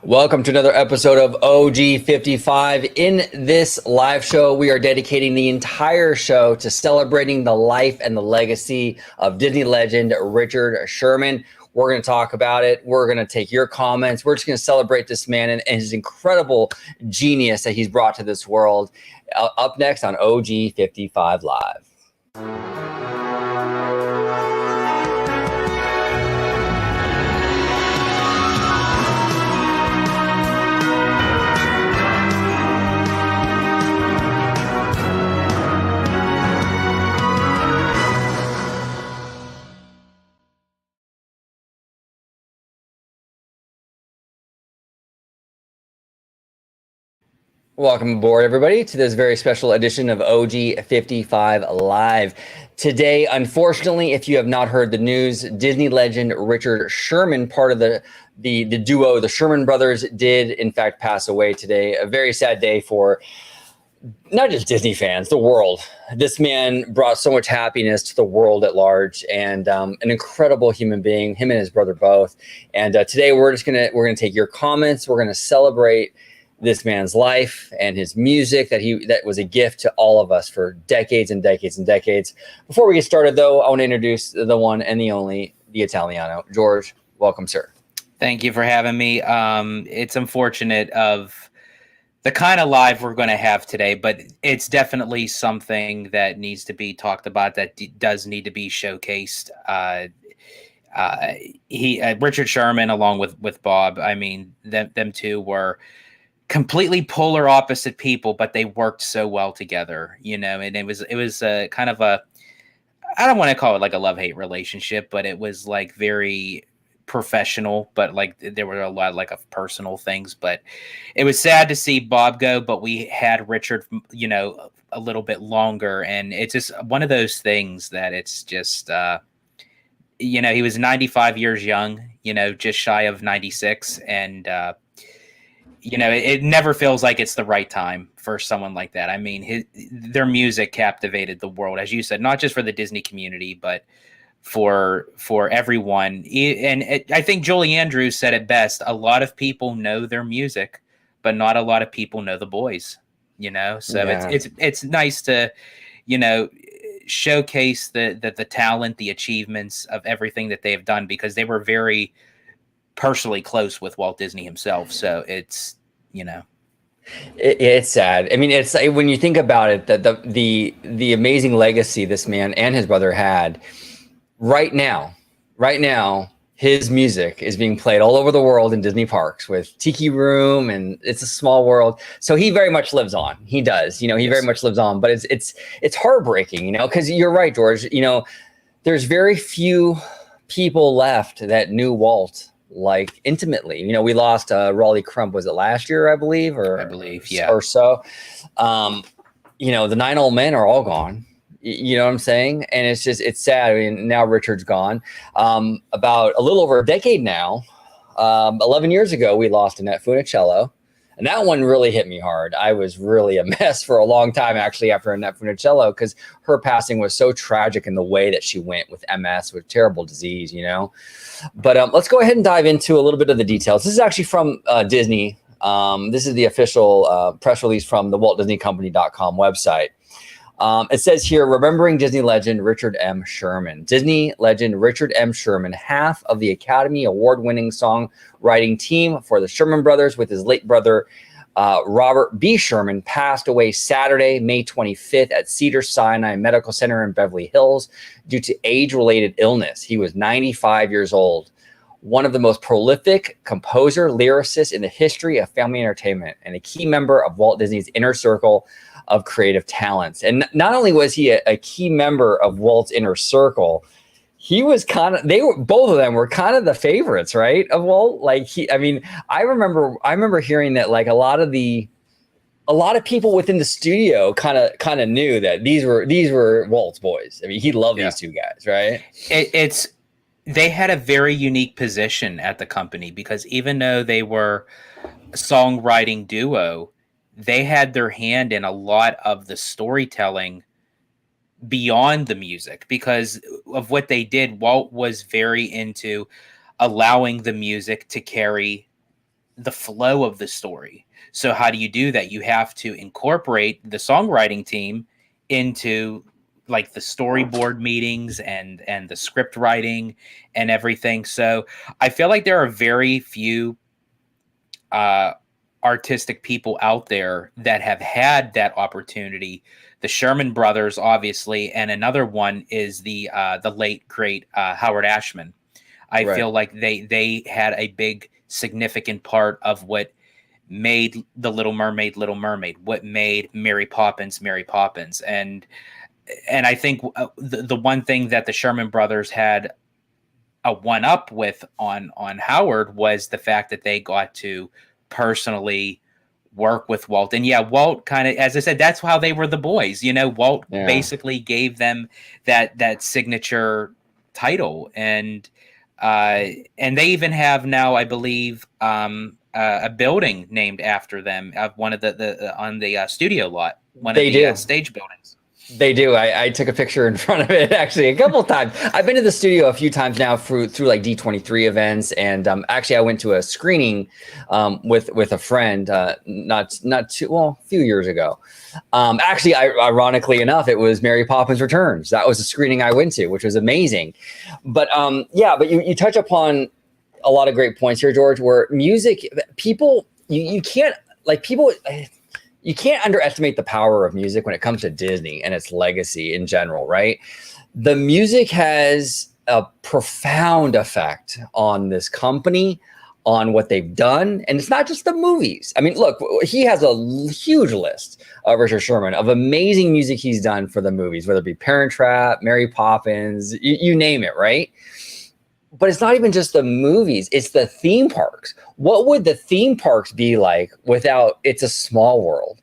Welcome to another episode of OG55. In this live show, we are dedicating the entire show to celebrating the life and the legacy of Disney legend Richard Sherman. We're going to talk about it. We're going to take your comments. We're just going to celebrate this man and his incredible genius that he's brought to this world. Up next on OG55 Live. Welcome aboard, everybody, to this very special edition of OG55 Live. Today, unfortunately, if you have not heard the news, Disney legend Richard Sherman, part of the duo, the Sherman brothers, did in fact pass away today. A very sad day for not just Disney fans, the world. This man brought so much happiness to the world at large, and an incredible human being, him and his brother both. And today we're gonna take your comments. We're gonna celebrate this man's life and his music that was a gift to all of us for decades and decades and decades. Before we get started, though, I want to introduce the one and the only, the Italiano. George, welcome, sir. Thank you for having me. It's unfortunate of the kind of live we're going to have today, but it's definitely something that needs to be talked about, that does need to be showcased. Richard Sherman, along with Bob, I mean, them two were completely polar opposite people, but they worked so well together, you know. And it was kind of a, I don't want to call it like a love-hate relationship, but it was like very professional, but like there were a lot like of personal things. But it was sad to see Bob go, but we had Richard, you know, a little bit longer. And it's just one of those things that it's just, you know, he was 95 years young, you know, just shy of 96. And, you know, it never feels like it's the right time for someone like that. I mean, their music captivated the world, as you said, not just for the Disney community, but for everyone. And I think Julie Andrews said it best. A lot of people know their music, but not a lot of people know the boys, you know? So yeah. It's nice to, you know, showcase the talent, the achievements of everything that they have done, because they were very personally close with Walt Disney himself. So it's, you know, it's sad. I mean, it's when you think about it, that the amazing legacy this man and his brother had. Right now, his music is being played all over the world in Disney parks with Tiki Room and It's a Small World. So he very much lives on. He does, you know, he very much lives on. But it's heartbreaking, you know, because you're right, George. You know, there's very few people left that knew Walt like intimately. You know, we lost Raleigh Crump, was it last year, I believe, yeah, or so. You know, the 9 old men are all gone. You know what I'm saying? And it's sad. I mean, now Richard's gone. About a little over a decade now, 11 years ago, we lost Annette Funicello. And that one really hit me hard. I was really a mess for a long time, actually, after Annette Funicello, because her passing was so tragic in the way that she went with MS, with terrible disease, you know. But let's go ahead and dive into a little bit of the details. This is actually from Disney. This is the official press release from the WaltDisneyCompany.com website. It says here, remembering Disney legend Richard M. Sherman. Disney legend Richard M. Sherman, half of the Academy Award-winning songwriting team for the Sherman Brothers, with his late brother Robert B. Sherman, passed away Saturday, May 25th at Cedars-Sinai Medical Center in Beverly Hills due to age-related illness. He was 95 years old. One of the most prolific composer, lyricists in the history of family entertainment, and a key member of Walt Disney's inner circle of creative talents. And not only was he a key member of Walt's inner circle, he was both of them were kind of the favorites, right, of Walt. Like I remember hearing that like a lot of people within the studio kind of knew that these were Walt's boys. I mean, he loved these two guys, right? They had a very unique position at the company, because even though they were a songwriting duo, they had their hand in a lot of the storytelling beyond the music because of what they did. Walt was very into allowing the music to carry the flow of the story. So how do you do that? You have to incorporate the songwriting team into like the storyboard meetings and the script writing and everything. So I feel like there are very few artistic people out there that have had that opportunity. The Sherman brothers, obviously, and another one is the late great Howard Ashman. I Right. feel like they had a big significant part of what made The Little Mermaid Little Mermaid, what made Mary Poppins Mary Poppins, and I think the one thing that the Sherman brothers had a one up with on Howard was the fact that they got to personally work with Walt. And yeah, Walt kind of, as I said, that's how they were the boys. You know, Walt Yeah. basically gave them that signature title, and they even have now, I believe, a building named after them, one of the on the studio lot, one of They the do. stage buildings. They do. I took a picture in front of it actually a couple of times. I've been to the studio a few times now through like D23 events, and actually I went to a screening with a friend not too well a few years ago. Actually, ironically enough, it was Mary Poppins Returns. That was a screening I went to, which was amazing. But yeah, but you touch upon a lot of great points here, George. Where music, people, you can't like people. You can't underestimate the power of music when it comes to Disney and its legacy in general, right? The music has a profound effect on this company, on what they've done. And it's not just the movies. I mean, look, he has a huge list, Richard Sherman, of amazing music he's done for the movies, whether it be Parent Trap, Mary Poppins, you name it, right? But it's not even just the movies, it's the theme parks. What would the theme parks be like without It's a Small World?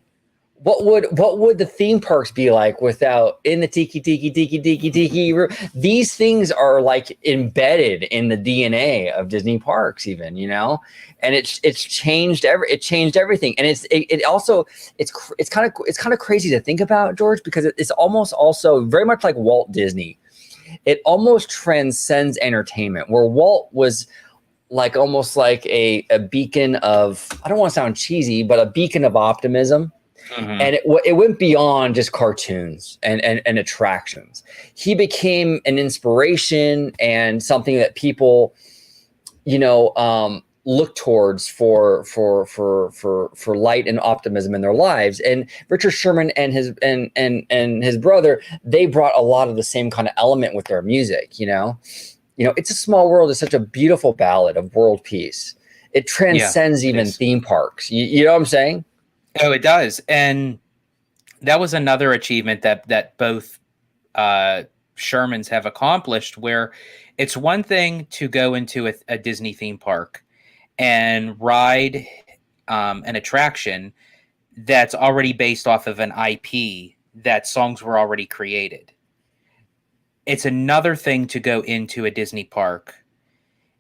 What would the theme parks be like without In the Tiki room? These things are like embedded in the DNA of Disney parks, even, you know, and it's changed everything. And it also it's kind of crazy to think about, George, because it's almost also very much like Walt Disney. It almost transcends entertainment, where Walt was like almost like a beacon of, I don't want to sound cheesy, but a beacon of optimism. Mm-hmm. And it went beyond just cartoons and attractions. He became an inspiration and something that people, you know, look towards for light and optimism in their lives. And Richard Sherman and his brother, they brought a lot of the same kind of element with their music. You know, It's a Small World is such a beautiful ballad of world peace. It transcends even theme parks. You know what I'm saying? Oh, it does. And that was another achievement that both Shermans have accomplished, where it's one thing to go into a Disney theme park and ride an attraction that's already based off of an IP that songs were already created. It's another thing to go into a Disney park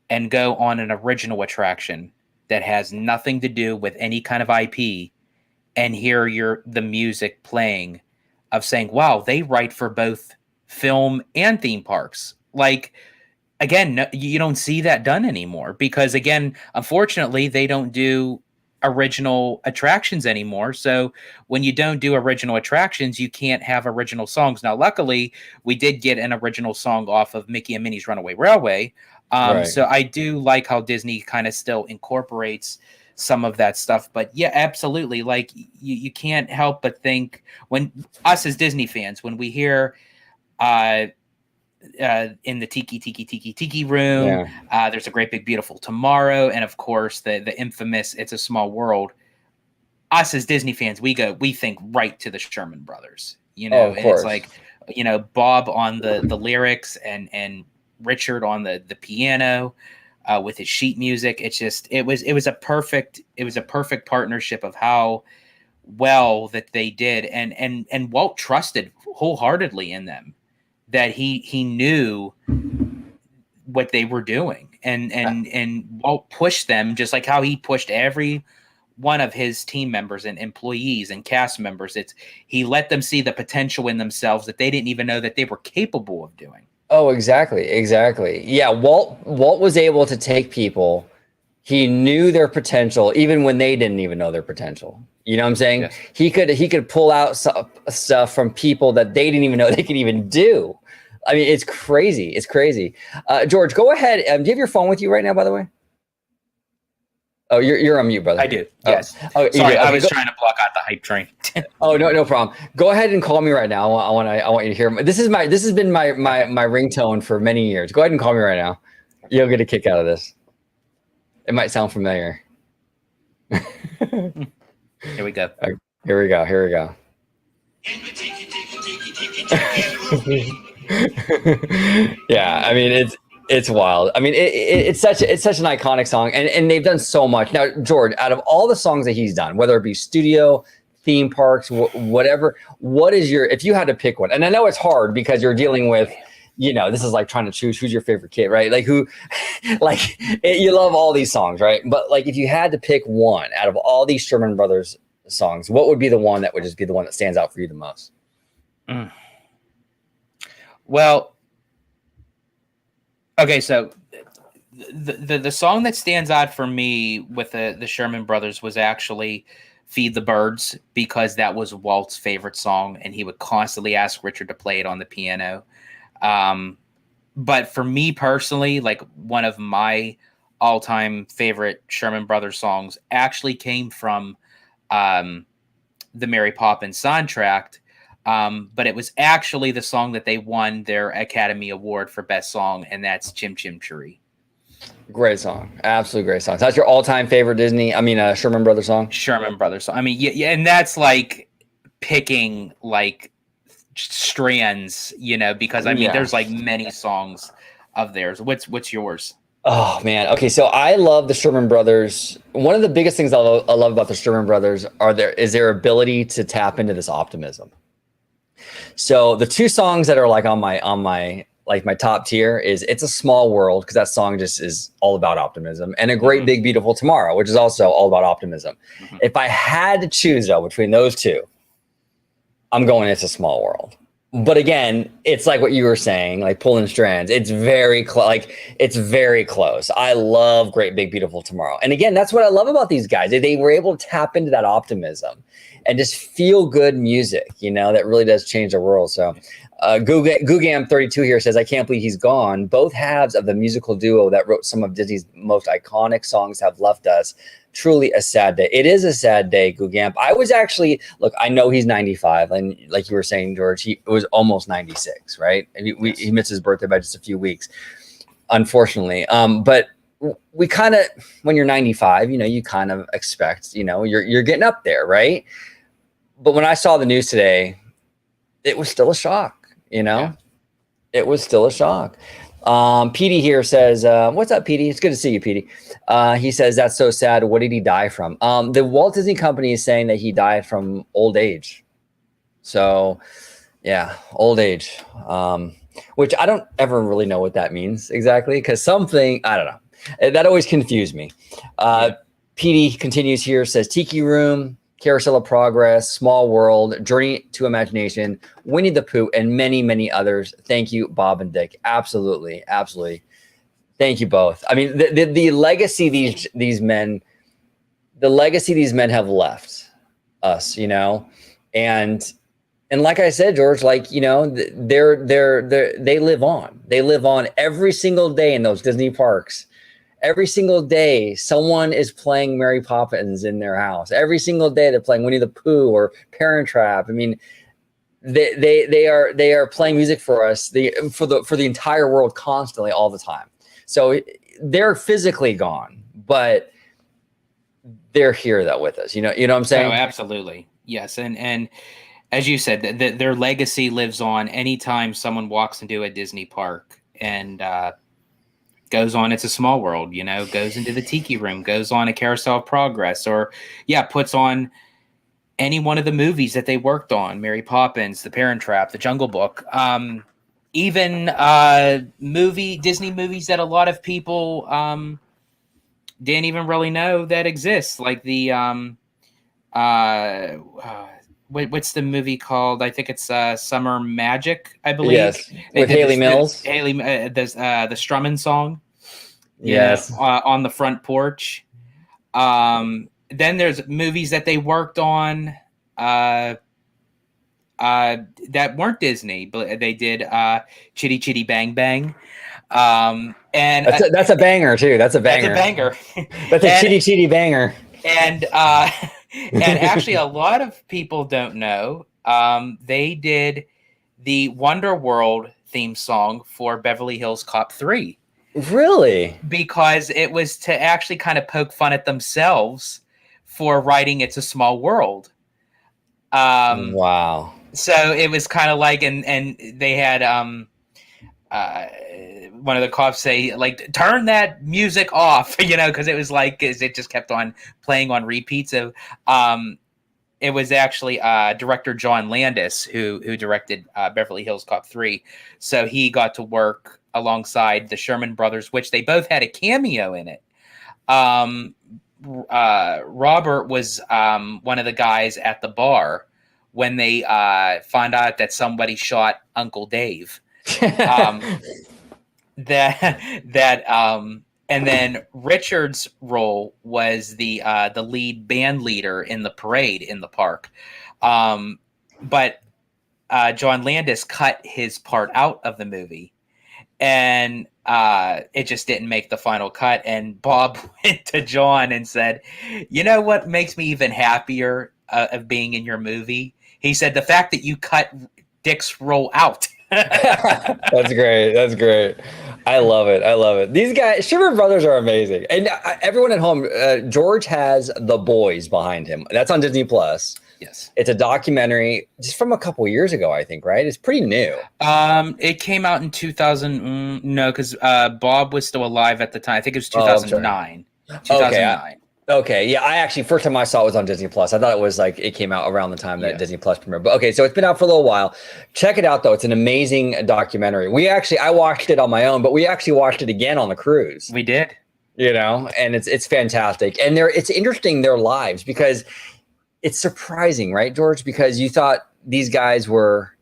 and go on an original attraction that has nothing to do with any kind of IP and hear the music playing of saying, wow, they write for both film and theme parks. Like, again, no, you don't see that done anymore because, again, unfortunately, they don't do original attractions anymore. So when you don't do original attractions, you can't have original songs. Now, luckily, we did get an original song off of Mickey and Minnie's Runaway Railway. Right. So I do like how Disney kind of still incorporates some of that stuff. But yeah, absolutely. Like you can't help but think, when us as Disney fans, when we hear in the Tiki room, there's a Great Big Beautiful Tomorrow, and of course the infamous It's a Small World. Us as Disney fans, we think right to the Sherman Brothers, and it's like, Bob on the lyrics and Richard on the piano with his sheet music. It's just it was a perfect partnership of how well that they did, and Walt trusted wholeheartedly in them, that he knew what they were doing, and Walt pushed them just like how he pushed every one of his team members and employees and cast members. He let them see the potential in themselves that they didn't even know that they were capable of doing. Oh, exactly. Yeah, Walt was able to take people He knew their potential even when they didn't even know their potential. You know what I'm saying? Yes. He could pull out stuff from people that they didn't even know they could even do. I mean, it's crazy. It's crazy. George, go ahead. Do you have your phone with you right now, by the way? Oh, you're on mute, brother. I do. Yes. Oh, sorry, okay, I was trying to block out the hype train. Oh, no problem. Go ahead and call me right now. I want you to hear. This has been my ringtone for many years. Go ahead and call me right now. You'll get a kick out of this. It might sound familiar. Here we go. Here we go. Yeah, I mean it's wild. I mean it's such an iconic song, and they've done so much. Now, George, out of all the songs that he's done, whether it be studio, theme parks, whatever, what is if you had to pick one? And I know it's hard because you're dealing with, this is like trying to choose who's your favorite kid, right? Like you love all these songs, right? But like if you had to pick one out of all these Sherman Brothers songs, what would be the one that would just be the one that stands out for you the most? Well, okay, so the song that stands out for me with the Sherman Brothers was actually Feed the Birds, because that was Walt's favorite song, and he would constantly ask Richard to play it on the piano. But for me personally, like one of my all-time favorite Sherman Brothers songs actually came from the Mary Poppins soundtrack. But it was actually the song that they won their Academy Award for Best Song, and that's Chim Chim Cheree. Great song. Absolutely great song. So that's your all-time favorite Sherman Brothers song? Sherman Brothers song. I mean, yeah, and that's like picking like strands, because I mean, there's like many songs of theirs. What's yours? Oh man. Okay. So I love the Sherman Brothers. One of the biggest things I love about the Sherman Brothers is their ability to tap into this optimism. So the two songs that are like on my top tier is It's a Small World, because that song just is all about optimism, and A Great Big Beautiful Tomorrow, which is also all about optimism. If I had to choose though between those two, I'm going It's a Small World. But again, it's like what you were saying, like pulling strands. It's very it's very close. I love Great Big Beautiful Tomorrow. And again, that's what I love about these guys. They were able to tap into that optimism and just feel good music, that really does change the world. So Googam32 here says, I can't believe he's gone. Both halves of the musical duo that wrote some of Disney's most iconic songs have left us. Truly a sad day. It is a sad day, Googamp. I was actually, look, I know he's 95, and like you were saying, George, he was almost 96, right? He missed his birthday by just a few weeks, unfortunately. But we kind of, when you're 95, you kind of expect, you're getting up there, right? But when I saw the news today, it was still a shock, It was still a shock. Petey here says, what's up, Petey? It's good to see you, Petey. He says, that's so sad. What did he die from? The Walt Disney Company is saying that he died from old age. So yeah, old age, which I don't ever really know what that means exactly. Because I don't know. That always confused me. Petey continues here, says Tiki Room, Carousel of Progress, Small World, Journey to Imagination, Winnie the Pooh, and many, many others. Thank you, Bob and Dick. Absolutely. Absolutely. Thank you both. I mean, the legacy these men have left us, and like I said, George, like, they live on. They live on every single day in those Disney parks. Every single day, someone is playing Mary Poppins in their house. Every single day, they're playing Winnie the Pooh or Parent Trap. I mean, they are playing music for us, for the entire world, constantly, all the time. So they're physically gone, but they're here though with us. You know what I'm saying? Oh, absolutely, yes. And as you said, their legacy lives on. Anytime someone walks into a Disney park and goes on It's a Small World, goes into the Tiki Room, goes on a Carousel of Progress, or puts on any one of the movies that they worked on, Mary Poppins, The Parent Trap, The Jungle Book, even Disney movies that a lot of people didn't even really know that exist, like the what's the movie called? I think it's Summer Magic, I believe. Yes, with Haley Mills. The Strummin' song. Yes. On the front porch. Then there's movies that they worked on that weren't Disney, but they did Chitty Chitty Bang Bang. And that's a banger too. That's a banger. That's a banger. That's a chitty chitty banger. And actually, a lot of people don't know. They did the Wonder World theme song for Beverly Hills Cop 3. Really? Because it was to actually kind of poke fun at themselves for writing "It's a Small World." Wow. So it was kind of like, and they had one of the cops say, like, turn that music off, because it was like, it just kept on playing on repeats of, it was actually director John Landis who directed Beverly Hills Cop 3. So he got to work alongside the Sherman brothers, which they both had a cameo in it. Robert was one of the guys at the bar when they found out that somebody shot Uncle Dave. And then Richard's role was the lead band leader in the parade in the park. But John Landis cut his part out of the movie, and it just didn't make the final cut. And Bob went to John and said, "You know what makes me even happier of being in your movie?" He said, "The fact that you cut Dick's role out." That's great. That's great. I love it. I love it. These guys, Sherman Brothers, are amazing. And everyone at home, George has The Boys behind him. That's on Disney Plus. Yes. It's a documentary just from a couple years ago, I think, right? It's pretty new. It came out in 2000. No, because Bob was still alive at the time. I think it was 2009. 2009. Okay, yeah, I actually, first time I saw it was on Disney Plus. I thought it was like, it came out around the time that Disney Plus premiered. But okay, so it's been out for a little while. Check it out, though. It's an amazing documentary. I watched it on my own, but we actually watched it again on the cruise. We did. And it's fantastic. And it's interesting, their lives, because it's surprising, right, George? Because you thought these guys were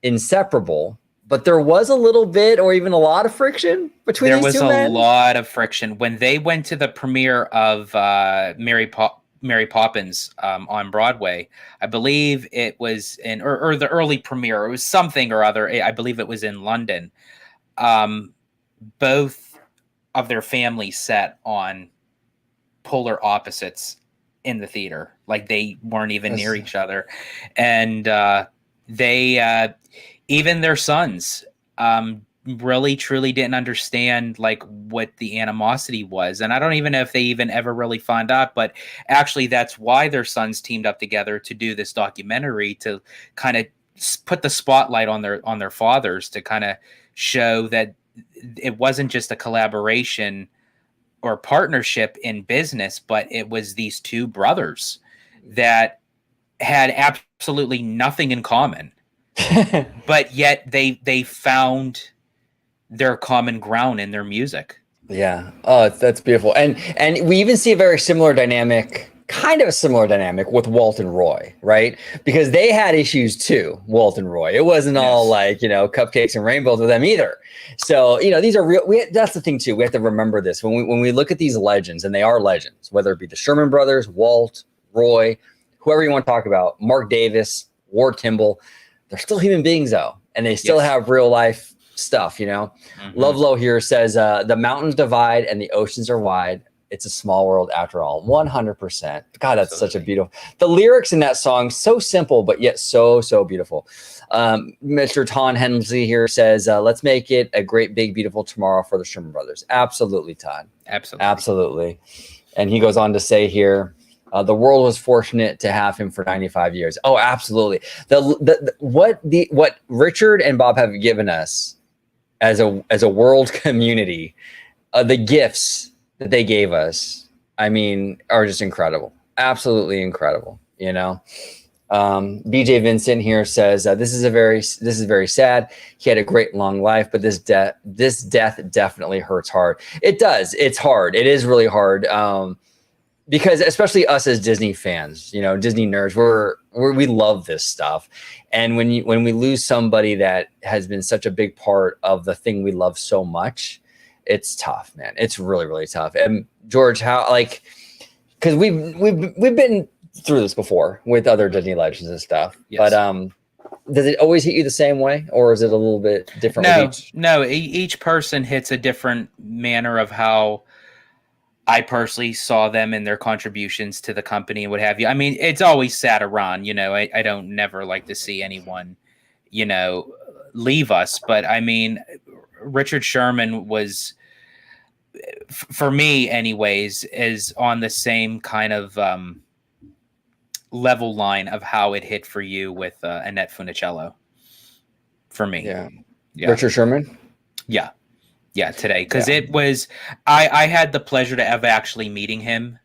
inseparable, but there was a little bit or even a lot of friction between these two men. There was a lot of friction. When they went to the premiere of Mary Poppins on Broadway, I believe it was or the early premiere. It was something or other. I believe it was in London. Both of their families sat on polar opposites in the theater. Like, they weren't even near each other. And they... even their sons really, truly didn't understand like what the animosity was. And I don't even know if they even ever really found out, but actually that's why their sons teamed up together to do this documentary, to kind of put the spotlight on their fathers, to kind of show that it wasn't just a collaboration or partnership in business, but it was these two brothers that had absolutely nothing in common. But yet they found their common ground in their music. Yeah. Oh, that's beautiful. And we even see a very similar dynamic, kind of a similar dynamic with Walt and Roy, right? Because they had issues too, Walt and Roy. It wasn't all like, cupcakes and rainbows with them either. So, these are real. That's the thing too. We have to remember this when we look at these legends, and they are legends, whether it be the Sherman brothers, Walt, Roy, whoever you want to talk about, Mark Davis, Ward Kimball. They're still human beings, though, and they still have real life stuff, Mm-hmm. Love Low here says, the mountains divide and the oceans are wide. It's a small world after all. 100%. God, that's such a beautiful. The lyrics in that song, so simple, but yet so, so beautiful. Mr. Ton Hensley here says, let's make it a great, big, beautiful tomorrow for the Sherman Brothers. Absolutely, Todd. Absolutely. And he goes on to say here, the world was fortunate to have him for 95 years. Oh, absolutely. What Richard and Bob have given us as a world community, the gifts that they gave us, I mean, are just incredible. Absolutely incredible. BJ Vincent here says, this is very sad. He had a great long life, but this death definitely hurts hard. It does. It's hard. It is really hard. Because especially us as Disney fans, Disney nerds, we love this stuff. And when we lose somebody that has been such a big part of the thing we love so much, it's tough, man. It's really, really tough. And George, how, like, because we've been through this before with other Disney Legends and stuff. Yes. But does it always hit you the same way, or is it a little bit different? No. Each person hits a different manner of how I personally saw them and their contributions to the company and what have you. I mean, it's always sad around, you know. I don't never like to see anyone, you know, leave us. But I mean, Richard Sherman was, for me anyways, is on the same kind of level line of how it hit for you with Annette Funicello. For me. Yeah. Richard Sherman? Yeah. Today. Because it was, I had the pleasure of actually meeting him.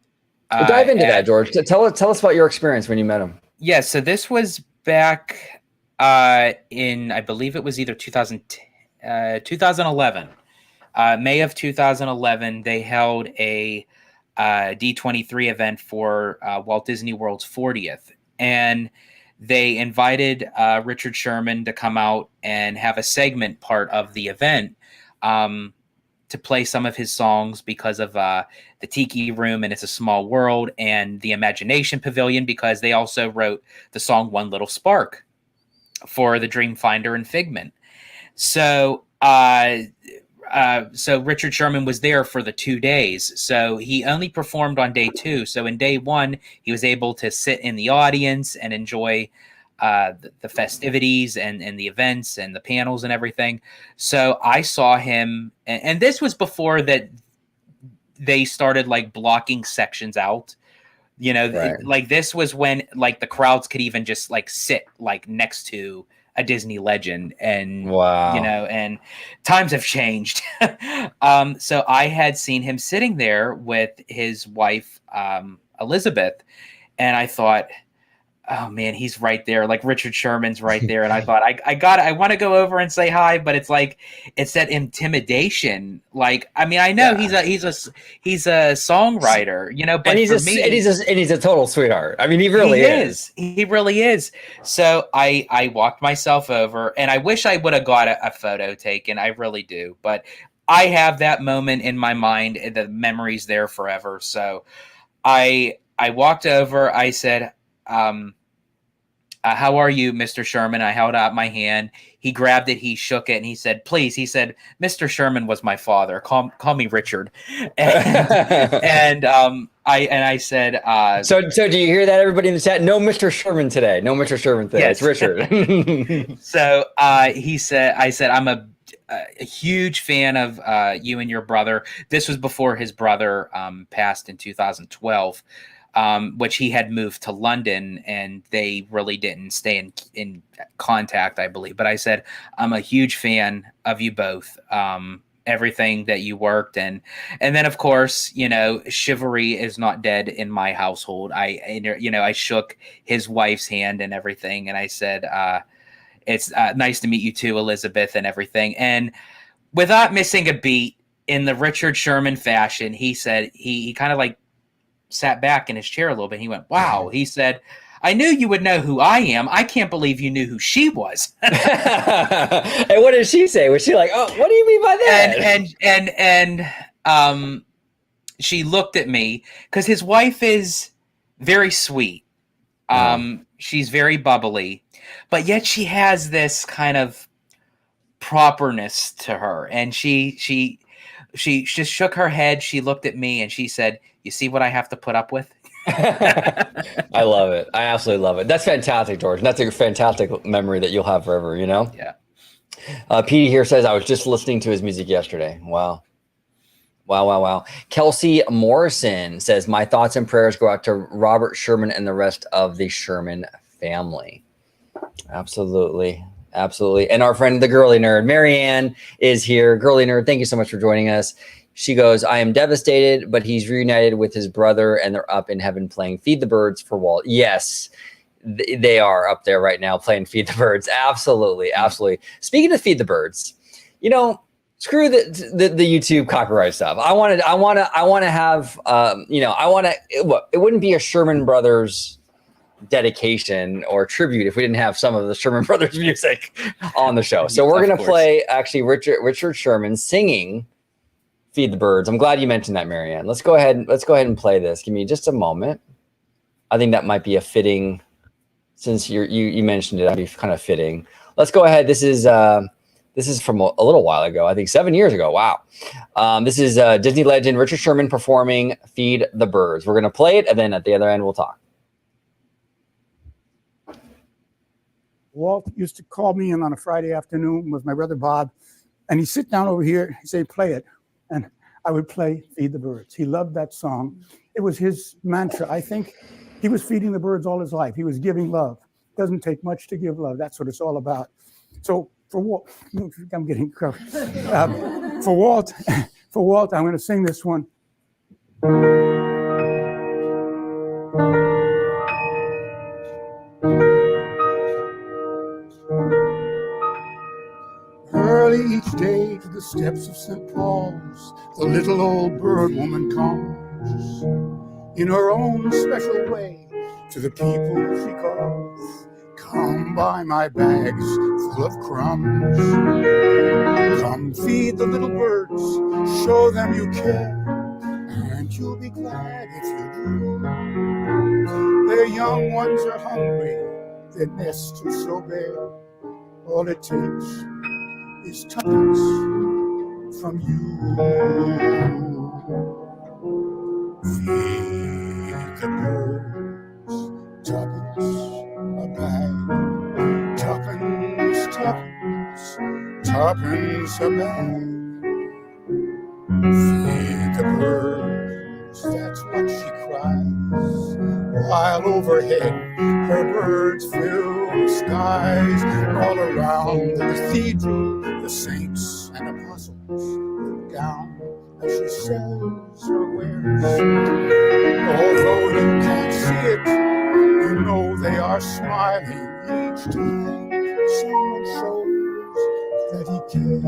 Dive into that, George. Tell us about your experience when you met him. Yeah, so this was back in, I believe it was either 2011. May of 2011, they held a D23 event for Walt Disney World's 40th. And they invited Richard Sherman to come out and have a segment part of the event to play some of his songs because of the Tiki Room and It's a Small World and the Imagination Pavilion, because they also wrote the song One Little Spark for the Dreamfinder and Figment. So Richard Sherman was there for the 2 days. So he only performed on day 2. So in day 1, he was able to sit in the audience and enjoy the festivities and the events and the panels and everything. So I saw him, and this was before that they started like blocking sections out. You know, right. Like this was when like the crowds could even just like sit like next to a Disney Legend, and wow, you know, and times have changed. So I had seen him sitting there with his wife, Elizabeth, and I thought, oh man, he's right there. Like Richard Sherman's right there. And I thought, I want to go over and say hi, but it's like, it's that intimidation. Like, I mean, I know he's a songwriter, you know, but and he's a total sweetheart. I mean, he really is. He really is. So I walked myself over, and I wish I would have got a photo taken. I really do. But I have that moment in my mind, and the memory's there forever. So I walked over, I said, how are you, Mr. Sherman? I held out my hand. He grabbed it. He shook it, and he said, "Please." He said, "Mr. Sherman was my father. Call me Richard." And I said, So do you hear that, everybody in the chat? No Mr. Sherman today. No Mr. Sherman today. Yes. It's Richard. So I said, "I'm a huge fan of you and your brother." This was before his brother passed in 2012. Which he had moved to London, and they really didn't stay in contact, I believe. But I said, I'm a huge fan of you both, everything that you worked. And then, of course, you know, chivalry is not dead in my household. I shook his wife's hand and everything. And I said, it's nice to meet you too, Elizabeth, and everything. And without missing a beat, in the Richard Sherman fashion, he said, he kind of like sat back in his chair a little bit. He went, "Wow." He said, "I knew you would know who I am. I can't believe you knew who she was." And what did she say? Was she like, "Oh, what do you mean by that?" And she looked at me, because his wife is very sweet. She's very bubbly, but yet she has this kind of properness to her. And she just shook her head. She looked at me and she said, "You see what I have to put up with?" I love it. I absolutely love it. That's fantastic, George. That's a fantastic memory that you'll have forever, you know? Yeah. Petey here says, "I was just listening to his music yesterday." Wow. Wow. Kelsey Morrison says, "My thoughts and prayers go out to Robert Sherman and the rest of the Sherman family." Absolutely. And our friend, the girly nerd, Marianne, is here. Girly nerd, thank you so much for joining us. She goes, "I am devastated, but he's reunited with his brother and they're up in heaven playing Feed the Birds for Walt." Yes, they are up there right now playing Feed the Birds. Absolutely. Speaking of Feed the Birds, you know, screw the YouTube copyright stuff. I want to have, it wouldn't be a Sherman Brothers dedication or tribute if we didn't have some of the Sherman Brothers music on the show. So we're going to play actually Richard Sherman singing Feed the Birds. I'm glad you mentioned that, Marianne. Let's go ahead and play this. Give me just a moment. I think that might be a fitting, since you mentioned it, that'd be kind of fitting. Let's go ahead. This is from a little while ago, I think 7 years ago. Wow. This is Disney legend Richard Sherman performing Feed the Birds. We're going to play it, and then at the other end, we'll talk. Walt used to call me in on a Friday afternoon with my brother Bob, and he'd sit down over here, he'd say, play it. And I would play Feed the Birds. He loved that song. It was his mantra. I think he was feeding the birds all his life. He was giving love. Doesn't take much to give love. That's what it's all about. So for Walt, I'm getting covered. For Walt, I'm going to sing this one. Early each day to the steps of St. Paul's, the little old bird woman comes in her own special way to the people she calls. Come buy my bags full of crumbs. Come feed the little birds, show them you care, and you'll be glad if you do. Their young ones are hungry, their nests are so bare. All it takes is tuppence from you. Feed the birds, tuppence a bag, tuppence, tuppence, tuppence a bag. Feed the birds, that's what she cries, while overhead her birds fill the skies. All around the cathedral, the saints and apostles look down as she sells her wares. Although you can't see it, you know they are smiling each time someone shows that he cares.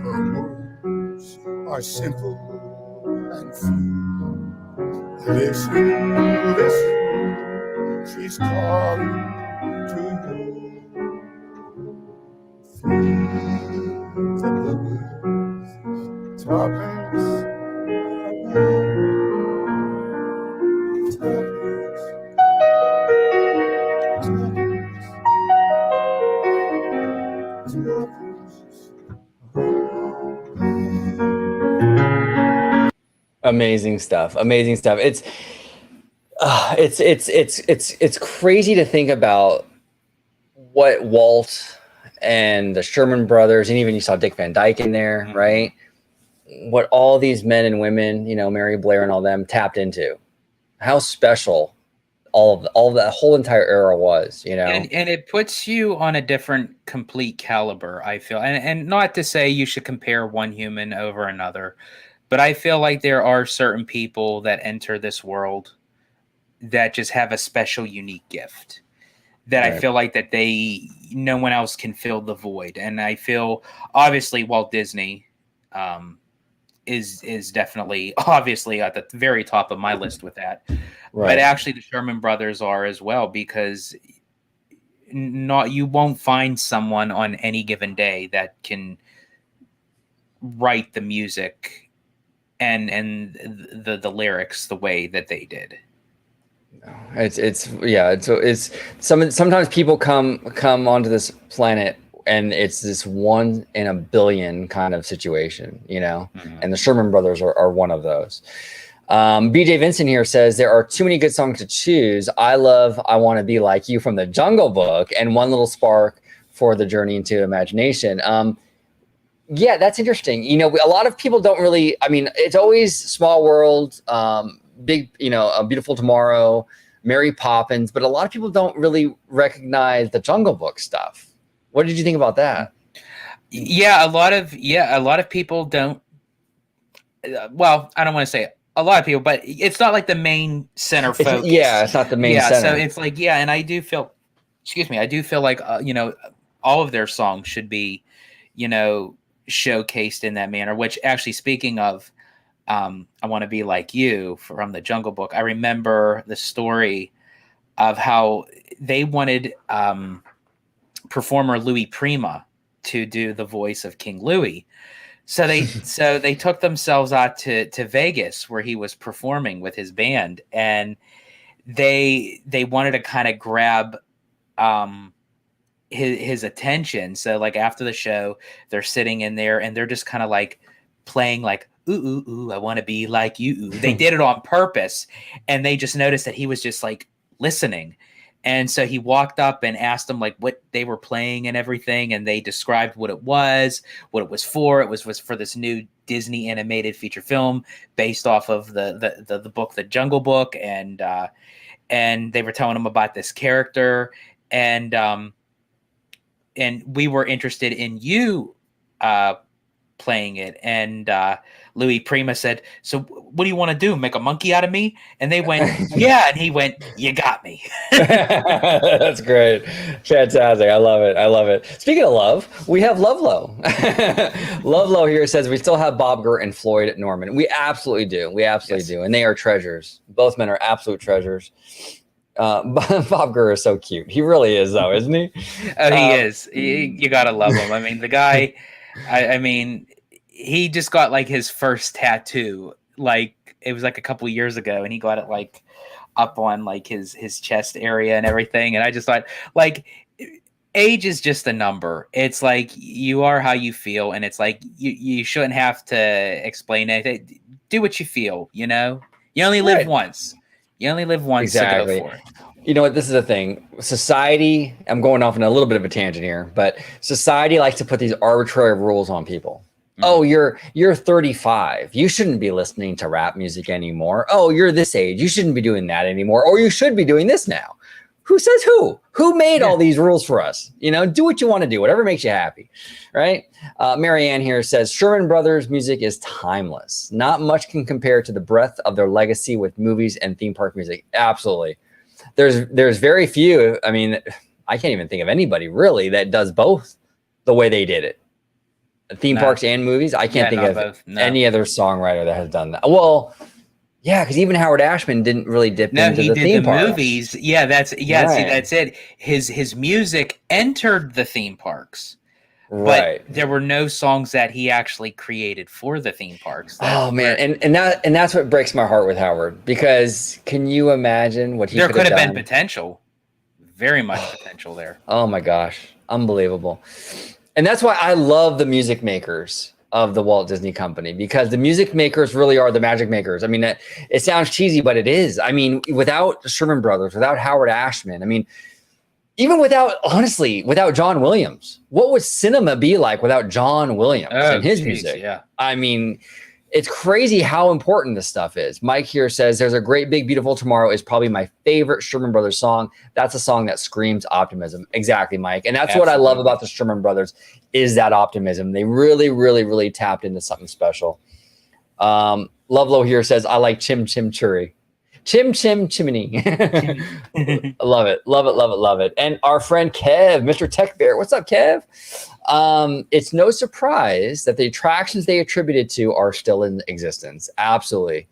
Though her words are simple and few, listen, listen, she's calling to you. Feed the birds, tuppence a bag, tuppence, tuppence, tuppence. Amazing stuff. Amazing stuff. It's crazy to think about what Walt and the Sherman brothers, and even you saw Dick Van Dyke in there, right? What all these men and women, Mary Blair and all them tapped into. How special all of that whole entire era was, And it puts you on a different complete caliber, I feel. And not to say you should compare one human over another, but I feel like there are certain people that enter this world that just have a special, unique gift that right. I feel like that no one else can fill the void. And I feel obviously Walt Disney is definitely obviously at the very top of my list with that. Right. But actually the Sherman brothers are as well, because you won't find someone on any given day that can write the music and the lyrics the way that they did. Sometimes people come onto this planet and it's this 1 in a billion kind of situation, and the Sherman brothers are one of those. BJ Vincent here says there are too many good songs to choose. I love I Want to Be Like You from the Jungle Book and One Little Spark for the Journey into Imagination. Yeah, that's interesting. A lot of people don't really, it's always Small World, big, A Beautiful Tomorrow, Mary Poppins, but a lot of people don't really recognize the Jungle Book stuff. What did you think about that? Yeah, a lot of people don't. Well, I don't want to say a lot of people, but it's not like the main center focus. It's not the main center. So it's like, and I do feel like, all of their songs should be, showcased in that manner, which actually, speaking of, I Want to Be Like You from the Jungle Book, I remember the story of how they wanted performer Louis Prima to do the voice of King Louis. So they took themselves out to Vegas where he was performing with his band, and they wanted to kind of grab his attention. So like after the show, they're sitting in there and they're just kind of like playing like, ooh, ooh, ooh, I want to be like you. Ooh. They did it on purpose, and they just noticed that he was just like listening. And so he walked up and asked them like what they were playing and everything. And they described what it was for. It was for this new Disney animated feature film based off of the book, The Jungle Book. And they were telling him about this character, and we were interested in you playing it. And Louis Prima said, so what do you want to do? Make a monkey out of me? And they went, yeah. And he went, you got me. That's great. Fantastic. I love it. Speaking of love, we have Lovelo. Lovelo here says we still have Bob Gurr and Floyd Norman. We absolutely do. Do. And they are treasures. Both men are absolute treasures. Bob Gurr is so cute. He really is, though, isn't he? Oh, he is. You gotta love him. I mean, the guy, I mean, he just got like his first tattoo. Like it was like a couple years ago, and he got it like up on like his chest area and everything. And I just thought, like, age is just a number. It's like you are how you feel, and it's like you shouldn't have to explain anything. Do what you feel. You know, you only live once. You only live once. Exactly. To go for it. You know what? This is the thing. Society, I'm going off on a little bit of a tangent here, but society likes to put these arbitrary rules on people. Mm-hmm. Oh, you're 35. You shouldn't be listening to rap music anymore. Oh, you're this age. You shouldn't be doing that anymore. Or you should be doing this now. Who says who? Who made all these rules for us? You know, do what you want to do, whatever makes you happy, right? Marianne here says, Sherman Brothers music is timeless. Not much can compare to the breadth of their legacy with movies and theme park music. Absolutely. There's very few. I mean, I can't even think of anybody really that does both the way they did it. Theme parks and movies. I can't think of any other songwriter that has done that. Well, yeah, because even Howard Ashman didn't really dip into the theme parks. Movies. Yeah, that's right. See, that's it. His music entered the theme parks. Right. But there were no songs that he actually created for the theme parks. Man, and that's what breaks my heart with Howard, because can you imagine what he could have done? There could have been potential. Very much potential there. Oh my gosh. Unbelievable. And that's why I love the music makers of the Walt Disney Company, because the music makers really are the magic makers. I mean, it sounds cheesy, but it is. I mean, without the Sherman Brothers, without Howard Ashman, I mean, even without John Williams, what would cinema be like without John Williams and his music? Yeah. I mean, it's crazy how important this stuff is. Mike here says, there's a great big beautiful tomorrow is probably my favorite Sherman Brothers song. That's a song that screams optimism. Exactly, Mike. And that's what I love about the Sherman Brothers is that optimism. They really, really, really tapped into something special. Lovelo here says, I like Chim Chim Churi. Chim Chim Chimney. I love it. Love it. Love it. Love it. And our friend Kev, Mr. Tech Bear. What's up, Kev? It's no surprise that the attractions they attributed to are still in existence. Absolutely.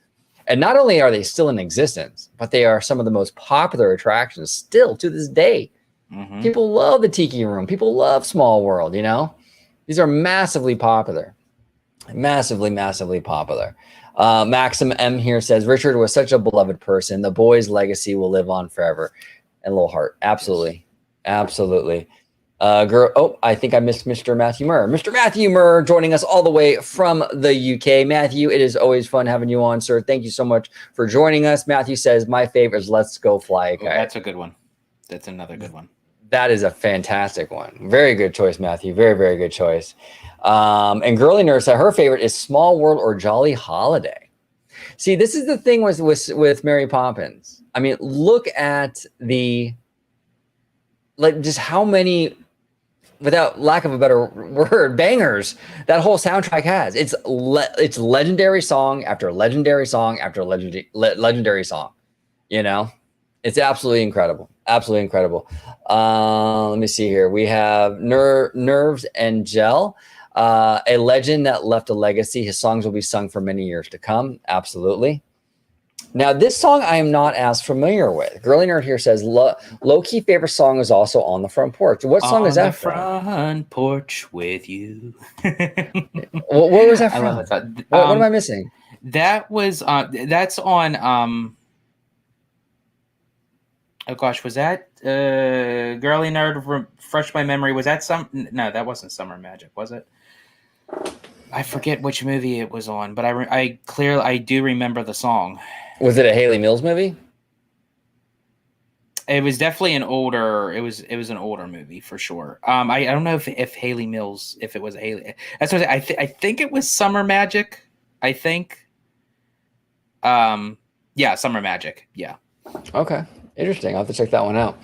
And not only are they still in existence, but they are some of the most popular attractions still to this day. Mm-hmm. People love the Tiki Room. People love Small World, you know? These are massively popular. Massively, massively popular. Maxim M here says, Richard was such a beloved person. The boy's legacy will live on forever. And Little Heart. Absolutely. Absolutely. I think I missed Mr. Matthew Murr. Mr. Matthew Murr joining us all the way from the UK. Matthew, it is always fun having you on, sir. Thank you so much for joining us. Matthew says, my favorite is Let's Go Fly. Okay. That's a good one. That's another good one. That is a fantastic one. Very good choice, Matthew. Very, very good choice. And Girly Nurse, her favorite is Small World or Jolly Holiday. See, this is the thing with Mary Poppins. I mean, look at just how many, without lack of a better word, bangers that whole soundtrack has. It's legendary song after legendary song after legendary song. You know, it's absolutely incredible. Absolutely incredible. Let me see here. We have Nerves and Gel, a legend that left a legacy. His songs will be sung for many years to come. Absolutely. Now, this song I am not as familiar with. Girly Nerd here says low-key favorite song is also On the Front Porch. What song is that from? On the front porch with you. Where was that from? I love that song. What am I missing? That was that's on oh gosh, was that Girly Nerd refresh my memory? Was that no, that wasn't Summer Magic, was it? I forget which movie it was on, but I do remember the song. Was it a Haley Mills movie? It was definitely an older. It was an older movie for sure. I don't know if Haley Mills, if it was Haley. That's what I think it was Summer Magic. I think. Yeah, Summer Magic. Yeah. Okay, interesting. I'll have to check that one out.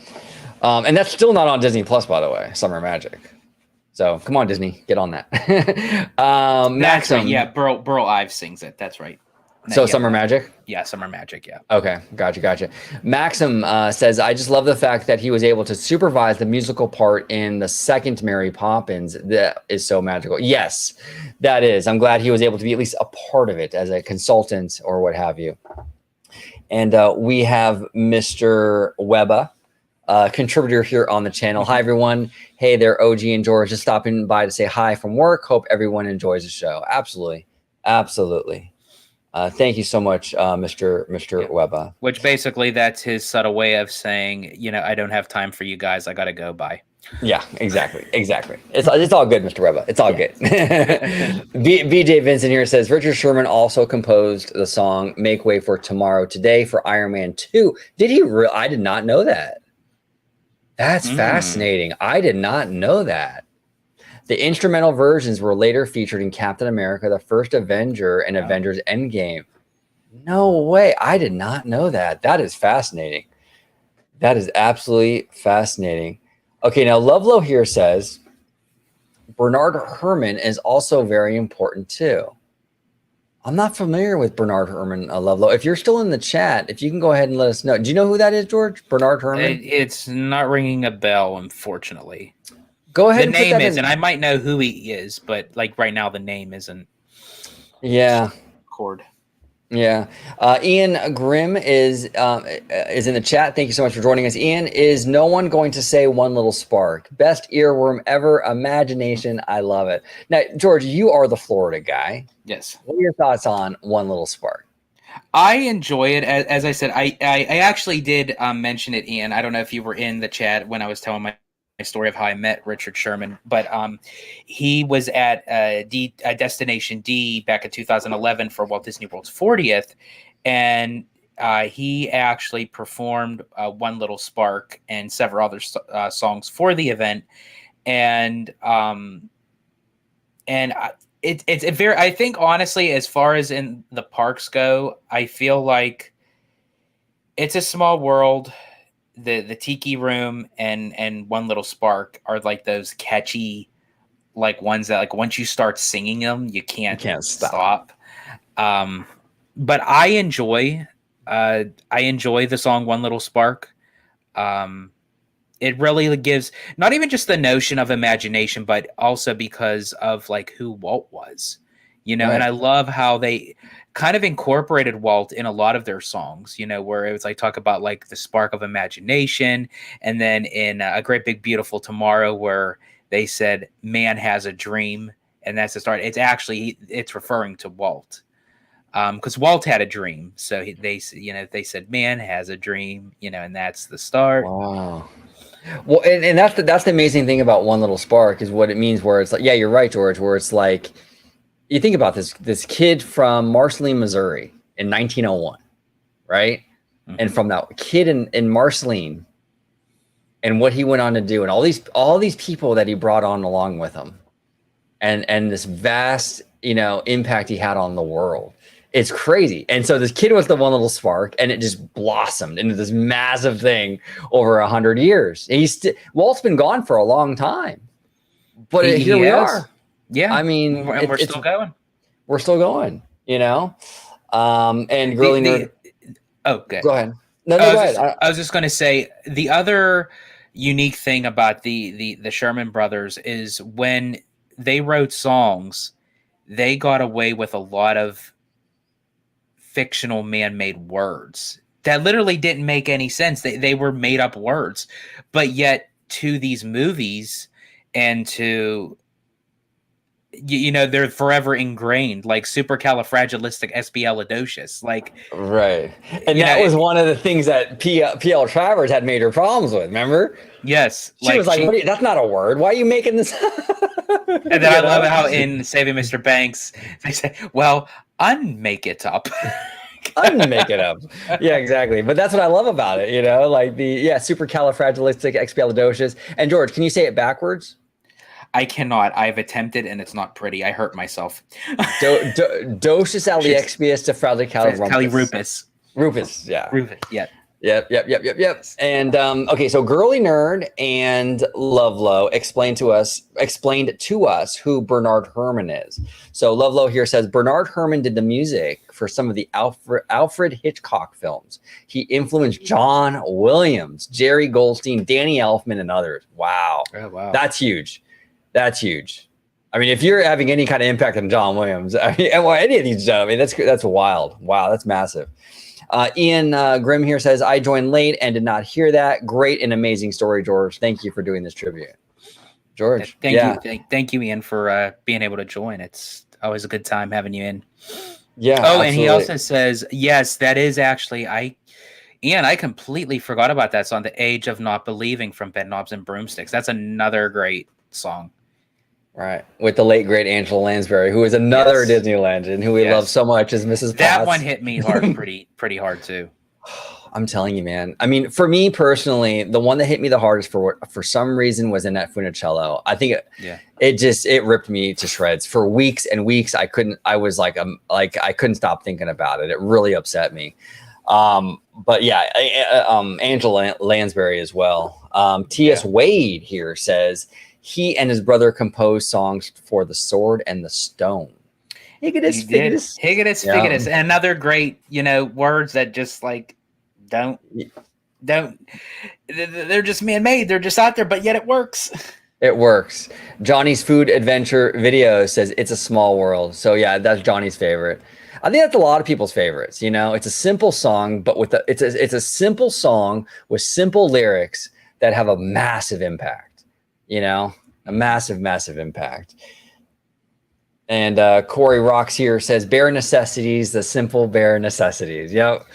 And that's still not on Disney Plus, by the way. Summer Magic. So come on, Disney, get on that. Maxim. Right, yeah, Burl Ives sings it. That's right. So yeah, Summer Magic? Yeah, Summer Magic, yeah. Okay, gotcha. Maxim says, I just love the fact that he was able to supervise the musical part in the second Mary Poppins. That is so magical. Yes, that is. I'm glad he was able to be at least a part of it as a consultant or what have you. And we have Mr. Webba, contributor here on the channel. Hi, everyone. Hey there, OG and George. Just stopping by to say hi from work. Hope everyone enjoys the show. Absolutely. Thank you so much, Mr. Webba. Which basically that's his subtle way of saying, I don't have time for you guys. I got to go. Bye. Yeah, exactly. It's all good, Mr. Webba. It's all good. BJ Vincent here says, Richard Sherman also composed the song Make Way for Tomorrow Today for Iron Man 2. Did he really? I did not know that. That's fascinating. I did not know that. The instrumental versions were later featured in Captain America, the First Avenger, and Avengers Endgame. No way. I did not know that. That is fascinating. That is absolutely fascinating. Okay, now Lovelow here says, Bernard Herrmann is also very important too. I'm not familiar with Bernard Herrmann, Lovelow. If you're still in the chat, if you can go ahead and let us know. Do you know who that is, George? Bernard Herrmann? It's not ringing a bell, unfortunately. Go ahead. The name is, and I might know who he is, but like right now, the name isn't. Yeah. Chord. Yeah. Ian Grimm is in the chat. Thank you so much for joining us. Ian, is no one going to say One Little Spark? Best earworm ever. Imagination. I love it. Now, George, you are the Florida guy. Yes. What are your thoughts on One Little Spark? I enjoy it. As I said, I actually did mention it, Ian. I don't know if you were in the chat when I was telling my story of how I met Richard Sherman, but he was at Destination D back in 2011 for Walt Disney World's 40th, and he actually performed One Little Spark and several other songs for the event, and it's very. I think honestly, as far as in the parks go, I feel like it's a small world. The Tiki Room and One Little Spark are like those catchy, like ones that like once you start singing them, you can't stop. But I enjoy the song One Little Spark. It really gives not even just the notion of imagination, but also because of like who Walt was, right. And I love how they kind of incorporated Walt in a lot of their songs, where it was like talk about like the spark of imagination. And then in A Great Big Beautiful Tomorrow, where they said, man has a dream. And that's the start. It's referring to Walt. Because Walt had a dream. So they said, man has a dream, and that's the start. Wow. Well, and that's the amazing thing about One Little Spark is what it means, where it's like, yeah, you're right, George, where it's like, you think about this kid from Marceline, Missouri in 1901, right? Mm-hmm. And from that kid in Marceline and what he went on to do and all these people that he brought on along with him and this vast, impact he had on the world. It's crazy. And so this kid was the One Little Spark, and it just blossomed into this massive thing over 100 years. Walt's been gone for a long time, but here we are. Yeah, I mean, we're still going. We're still going, And Girly Nerd. Okay, go ahead. No, go ahead. I was just going to say the other unique thing about the Sherman Brothers is when they wrote songs, they got away with a lot of fictional man-made words that literally didn't make any sense. They were made up words, but yet to these movies and to, you know, they're forever ingrained, like supercalifragilisticexpialidocious. Like, right. And that was one of the things that P.L. Travers had major problems with. Remember? Yes. She was like, that's not a word. Why are you making this? And then I love how in Saving Mr. Banks, they say, well, unmake it up. Unmake it up. Yeah, exactly. But that's what I love about it, you know, like supercalifragilisticexpialidocious. And George, can you say it backwards? I cannot. I've attempted, and it's not pretty. I hurt myself. Dosis alexpialidocious. Rufus, yeah. Rufus, yeah. Yep. And okay, so Girly Nerd and Lovelo explained to us who Bernard Herrmann is. So Lovelo here says Bernard Herrmann did the music for some of the Alfred Hitchcock films. He influenced John Williams, Jerry Goldstein, Danny Elfman, and others. Wow. Oh, wow. That's huge. That's huge. I mean, if you're having any kind of impact on John Williams, I mean, any of these, I mean, that's wild. Wow, that's massive. Ian Grimm here says, I joined late and did not hear that. Great and amazing story, George. Thank you for doing this tribute. George. Thank you, Ian, for being able to join. It's always a good time having you in. Yeah. Oh, absolutely. And he also says, yes, that is actually, Ian, I completely forgot about that song, The Age of Not Believing from Bed Knobs and Broomsticks. That's another great song. Right. With the late, great Angela Lansbury, who is another Disney legend who we love so much as Mrs. Potts. That one hit me hard, pretty hard too. I'm telling you, man. I mean, for me personally, the one that hit me the hardest for some reason was Annette Funicello. I think it ripped me to shreds for weeks and weeks. I couldn't stop thinking about it. It really upset me. But yeah, Angela Lansbury as well. T.S. Wade here says, he and his brother composed songs for The Sword and the Stone. Higgins, Figgins. And another great, words that just like don't, they're just man-made. They're just out there, but yet it works. It works. Johnny's Food Adventure Video says it's a small world. So yeah, that's Johnny's favorite. I think that's a lot of people's favorites. It's a simple song, but it's a simple song with simple lyrics that have a massive impact. A massive, massive impact. And Corey Rocks here says, bare necessities, the simple bare necessities. Yep.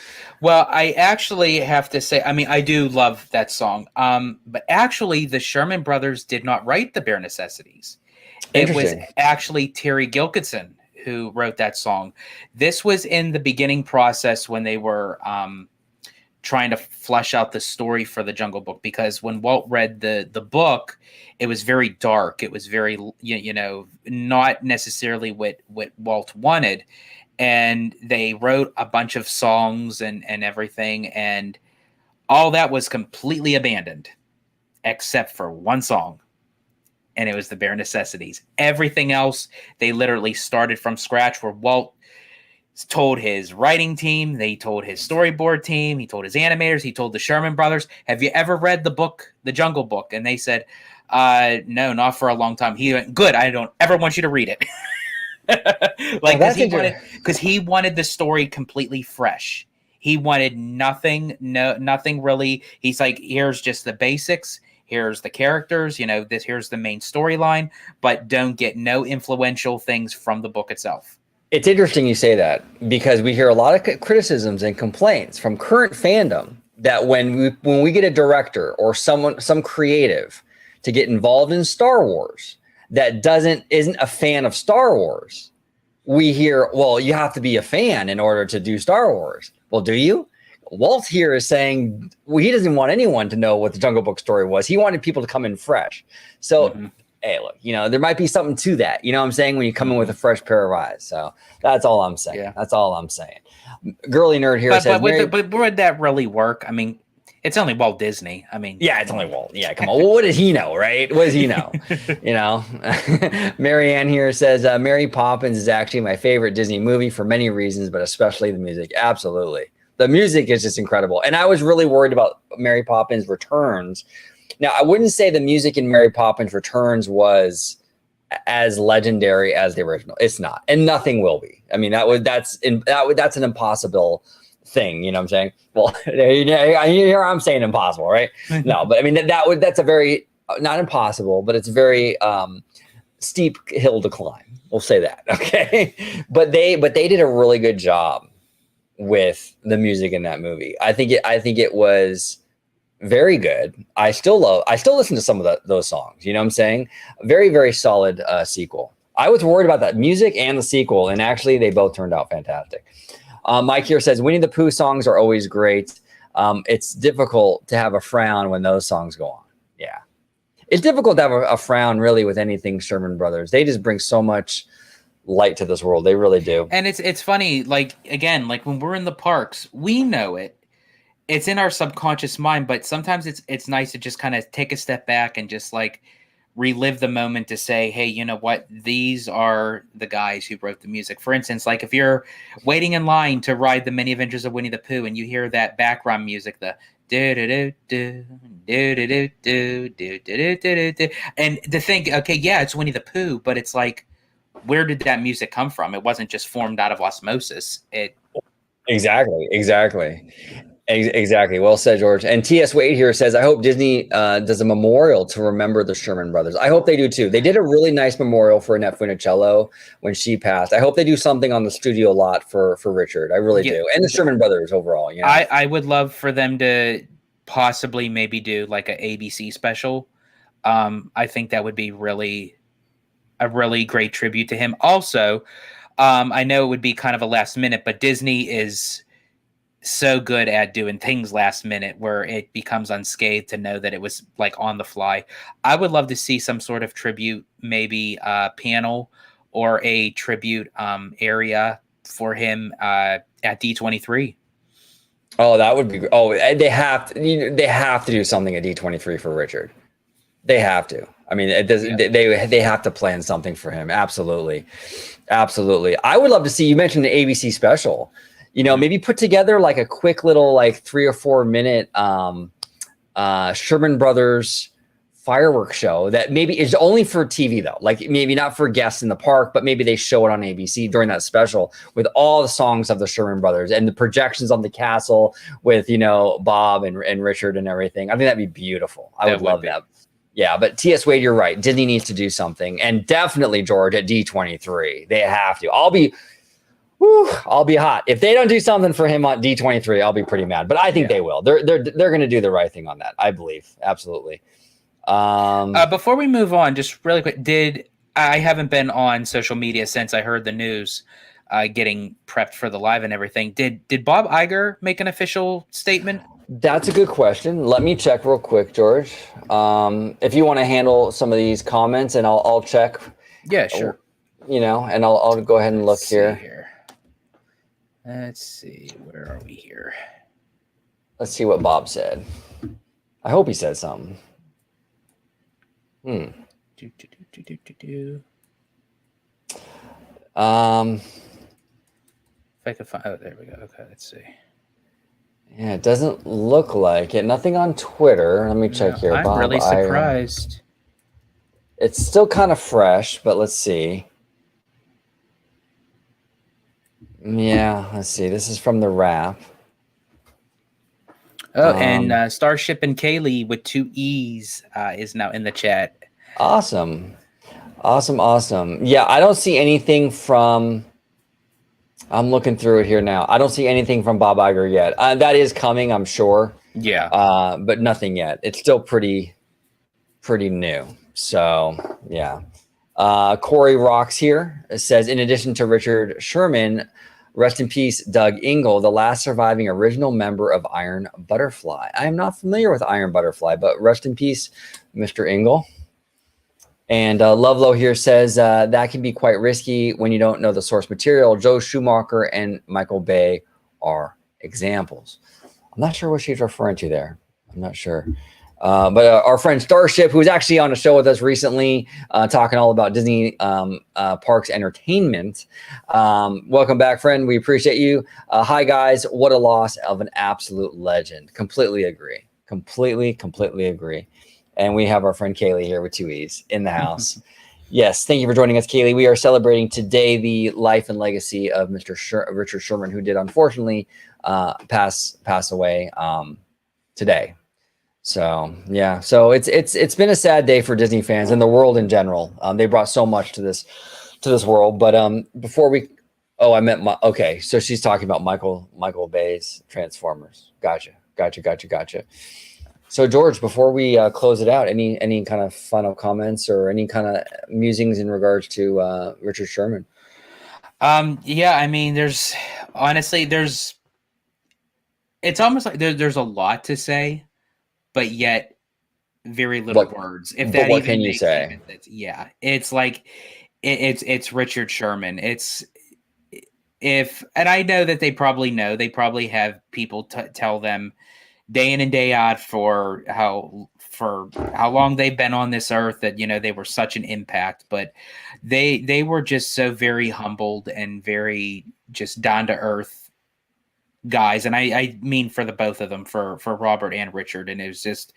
Well, I actually have to say, I mean, I do love that song. But actually, the Sherman Brothers did not write the bare necessities. It was actually Terry Gilkison who wrote that song. This was in the beginning process when they were trying to flesh out the story for the Jungle Book, because when Walt read the book, it was very dark. It was very, not necessarily what Walt wanted. And they wrote a bunch of songs and everything. And all that was completely abandoned except for one song. And it was the bare necessities. Everything else, they literally started from scratch, where Walt told his writing team, they told his storyboard team, he told his animators, he told the Sherman Brothers, have you ever read the book, The Jungle Book? And they said, no, not for a long time. He went, good, I don't ever want you to read it. Because he wanted the story completely fresh. He wanted nothing really. He's like, here's just the basics. Here's the characters, here's the main storyline, but don't get no influential things from the book itself. It's interesting you say that, because we hear a lot of criticisms and complaints from current fandom that when we get a director or some creative to get involved in Star Wars that isn't a fan of Star Wars, we hear, well, you have to be a fan in order to do Star Wars. Well, do you? Walt here is saying, well, he doesn't want anyone to know what the Jungle Book story was. He wanted people to come in fresh. So, hey, look, there might be something to that. You know what I'm saying? When you come in with a fresh pair of eyes. So that's all I'm saying. Yeah. That's all I'm saying. Girly Nerd here says, but would that really work? I mean, it's only Walt Disney. I mean, yeah, it's only Walt. Yeah, come on. Well, what does he know, right? What does he know? Marianne here says, Mary Poppins is actually my favorite Disney movie for many reasons, but especially the music. Absolutely. The music is just incredible. And I was really worried about Mary Poppins Returns. Now, I wouldn't say the music in Mary Poppins Returns was as legendary as the original. It's not, and nothing will be. I mean, that's an impossible thing. You know what I'm saying? Well, here I'm saying impossible, right? No, but I mean that's a very not impossible, but it's very steep hill to climb. We'll say that, okay? But they did a really good job with the music in that movie. I think it was very good. I still listen to some of those songs. You know what I'm saying? Very, very solid sequel. I was worried about that music and the sequel, and actually they both turned out fantastic. Mike here says Winnie the Pooh songs are always great. It's difficult to have a frown when those songs go on. Yeah. It's difficult to have a frown really with anything Sherman Brothers. They just bring so much light to this world. They really do. And it's funny, like, again, like when we're in the parks, we know it. It's in our subconscious mind, but sometimes it's nice to just kind of take a step back and just like relive the moment to say, hey, you know what? These are the guys who wrote the music. For instance, like if you're waiting in line to ride the Many Adventures of Winnie the Pooh and you hear that background music, the do-do-do-do, do-do-do-do, do-do-do-do-do, and to think, okay, yeah, it's Winnie the Pooh, but it's like, where did that music come from? It wasn't just formed out of osmosis. Exactly. Well said, George. And T.S. Wade here says, I hope Disney does a memorial to remember the Sherman Brothers. I hope they do too. They did a really nice memorial for Annette Funicello when she passed. I hope they do something on the studio lot for Richard. I really do. And the Sherman Brothers overall. You know? I would love for them to possibly maybe do like an ABC special. I think that would be a really great tribute to him. Also, I know it would be kind of a last minute, but Disney is so good at doing things last minute where it becomes unscathed to know that it was like on the fly. I would love to see some sort of tribute, maybe a panel or a tribute area for him at D23. Oh, that would be. Oh, they have to do something at D23 for Richard. They have to. I mean, it does. Yeah. They have to plan something for him. Absolutely. I would love to see. You mentioned the ABC special. You know, maybe put together like a quick little like 3 or 4 minute Sherman Brothers fireworks show that maybe is only for TV though. Like maybe not for guests in the park, but maybe they show it on ABC during that special with all the songs of the Sherman Brothers and the projections on the castle with, you know, Bob and Richard and everything. I think that'd be beautiful. I would love that. Yeah, but T.S. Wade, you're right. Disney needs to do something, and definitely George at D23. They have to. I'll be hot if they don't do something for him on D23. I'll be pretty mad, but I think they will. They're going to do the right thing on that. I believe absolutely. Before we move on, just really quick, I haven't been on social media since I heard the news, getting prepped for the live and everything. Did Bob Iger make an official statement? That's a good question. Let me check real quick, George. If you want to handle some of these comments, and I'll check. Yeah, sure. You know, and I'll go ahead and look here. Let's see. Where are we here? Let's see what Bob said. I hope he said something. If I could find. Oh, there we go. Okay, let's see. Yeah, it doesn't look like it. Nothing on Twitter. Let me check here. I'm really surprised. It's still kind of fresh, but let's see. Yeah, let's see. This is from the Wrap. Oh, and Starship and Kaylee with 2 E's is now in the chat. Awesome. Yeah, I don't see anything from... I'm looking through it here now. I don't see anything from Bob Iger yet. That is coming, I'm sure. Yeah. But nothing yet. It's still pretty new. So, yeah. Corey Rocks here says, in addition to Richard Sherman, rest in peace, Doug Ingle, the last surviving original member of Iron Butterfly. I am not familiar with Iron Butterfly, but rest in peace, Mr. Ingle. And Lovelow here says that can be quite risky when you don't know the source material. Joe Schumacher and Michael Bay are examples. I'm not sure what she's referring to there. I'm not sure. But our friend Starship, who was actually on a show with us recently, talking all about Disney Parks Entertainment. Welcome back, friend. We appreciate you. Hi, guys. What a loss of an absolute legend. Completely agree. Completely agree. And we have our friend Kaylee here with 2 E's in the house. Yes, thank you for joining us, Kaylee. We are celebrating today the life and legacy of Mr. Richard Sherman, who did unfortunately pass away today. So yeah, so it's been a sad day for Disney fans and the world in general. They brought so much to this world. But before we, oh, I meant okay. So she's talking about Michael Bay's Transformers. Gotcha. So George, before we close it out, any kind of final comments or any kind of musings in regards to Richard Sherman? Yeah, I mean, it's almost like there's a lot to say, but yet very little words. If that, what can you say? Yeah, it's like it's Richard Sherman. And I know that they probably have people tell them day in and day out for how long they've been on this earth that, they were such an impact, but they were just so very humbled and very just down to earth guys. And I mean, for the both of them, for Robert and Richard. And it was just,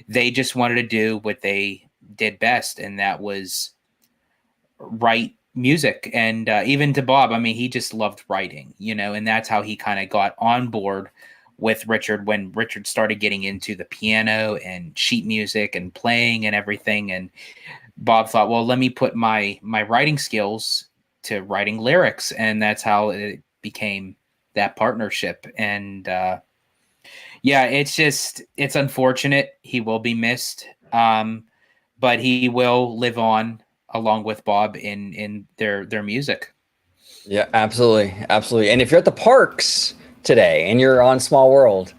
they just wanted to do what they did best. And that was write music. And even to Bob, I mean, he just loved writing, and that's how he kind of got on board with Richard when Richard started getting into the piano and sheet music and playing and everything. And Bob thought, well, let me put my writing skills to writing lyrics. And that's how it became that partnership. And yeah, it's unfortunate. He will be missed. But he will live on along with Bob in their music. Yeah, absolutely. And if you're at the parks today and you're on Small World,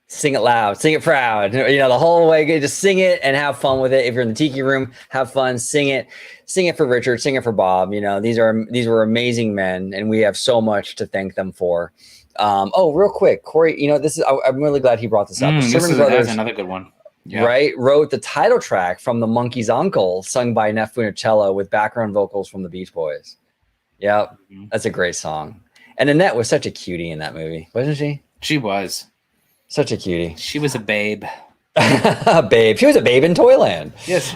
sing it loud, sing it proud, the whole way. Just sing it and have fun with it. If you're in the tiki room, have fun, sing it for Richard, sing it for Bob. These were amazing men, and we have so much to thank them for. Real quick, Corey, I'm really glad he brought this up. That's another good one. Yeah. Right, wrote the title track from The Monkey's Uncle, sung by Neff Funicello with background vocals from the Beach Boys. Yep, That's a great song. And Annette was such a cutie in that movie, wasn't she? She was. Such a cutie. She was a babe. A babe. She was a babe in Toyland. Yes.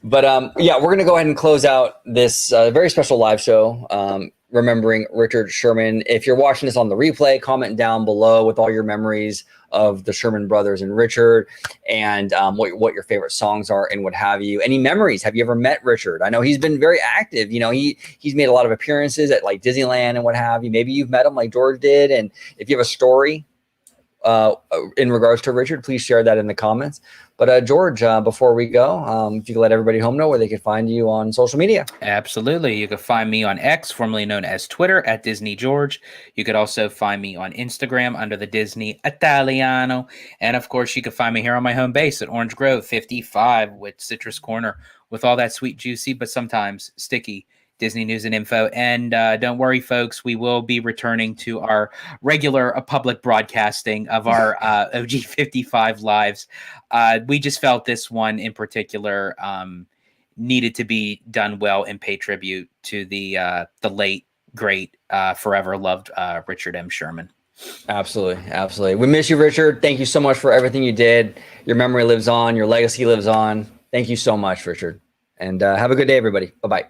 But we're going to go ahead and close out this very special live show remembering Richard Sherman. If you're watching this on the replay, comment down below with all your memories of the Sherman brothers and Richard, and what your favorite songs are and what have you. Any memories? Have you ever met Richard? I know he's been very active. He's made a lot of appearances at like Disneyland and what have you. Maybe you've met him like George did. And if you have a story in regards to Richard, please share that in the comments. But George, before we go, if you could let everybody home know where they could find you on social media. Absolutely. You can find me on X, formerly known as Twitter, at Disney George. You could also find me on Instagram under the Disney Italiano. And of course, you can find me here on my home base at Orange Grove 55 with Citrus Corner, with all that sweet, juicy, but sometimes sticky Disney news and info. And don't worry, folks, we will be returning to our regular public broadcasting of our OG55 lives. We just felt this one in particular needed to be done well and pay tribute to the late, great, forever loved Richard M. Sherman. Absolutely. We miss you, Richard. Thank you so much for everything you did. Your memory lives on. Your legacy lives on. Thank you so much, Richard. And have a good day, everybody. Bye-bye.